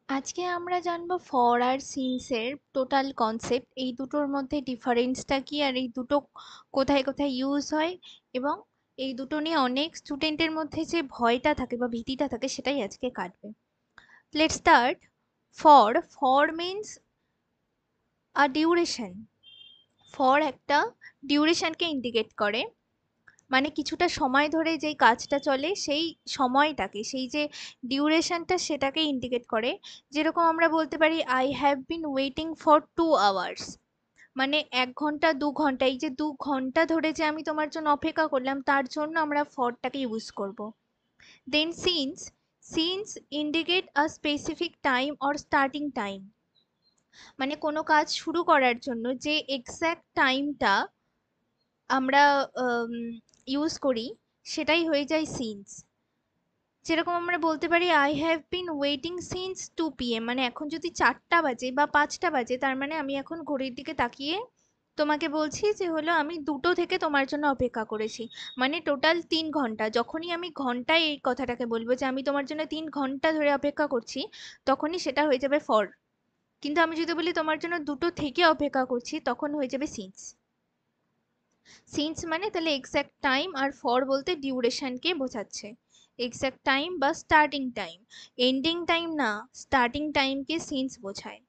আজকে আমরা জানবো ফর আর সিন্স এর টোটাল কনসেপ্ট, এই দুটোর মধ্যে ডিফারেন্সটা কি আর এই দুটো কোথায় কোথায় ইউজ হয়, এবং এই দুটো নিয়ে অনেক স্টুডেন্টের মধ্যে যে ভয়টা থাকে বা ভীতিটা থাকে সেটাই আজকে কাটবে। Let's start. For for means a duration. For একটা ডিউরেশনকে ইন্ডিকেট করে, মানে কিছুটা সময় ধরে যেই কাজটা চলে সেই সময়টাকে, সেই যে ডিউরেশনটা সেটাকে ইন্ডিকেট করে। যেরকম আমরা বলতে পারি I have been waiting for 2 hours, মানে 1 ঘন্টা 2 ঘন্টা, এই যে 2 ঘন্টা ধরে যে আমি তোমার জন্য অপেক্ষা করলাম তার জন্য আমরা ফরটাকে ইউজ করব। Then since, since indicate a specific time or starting time, মানে কোনো কাজ শুরু করার জন্য যে এক্স্যাক্ট টাইমটা আমরা ইউজ করি সেটাই হয়ে যায় সিন্স। যেরকম আমরা বলতে পারি I have been waiting since 2 PM, মানে এখন যদি 4টা বাজে বা 5টা বাজে তার মানে আমি এখন ঘড়ির দিকে তাকিয়ে তোমাকে বলছি যে হলো আমি 2টো থেকে তোমার জন্য অপেক্ষা করেছি, মানে টোটাল 3 ঘন্টা। যখনই আমি ঘন্টায় এই কথাটাকে বলবো যে আমি তোমার জন্য 3 ঘন্টা ধরে অপেক্ষা করছি, তখনই সেটা হয়ে যাবে ফর। কিন্তু আমি যদি বলি তোমার জন্য 2টো থেকে অপেক্ষা করছি, তখন হয়ে যাবে সিন্স। সিন্স মানে তাহলে এক্স্যাক্ট টাইম, আর ফর বলতে ডিউরেশনকে বোঝাচ্ছে, এক্স্যাক্ট টাইম বা স্টার্টিং টাইম। এন্ডিং টাইম না, স্টার্টিং টাইমকে সিন্স বোঝায়।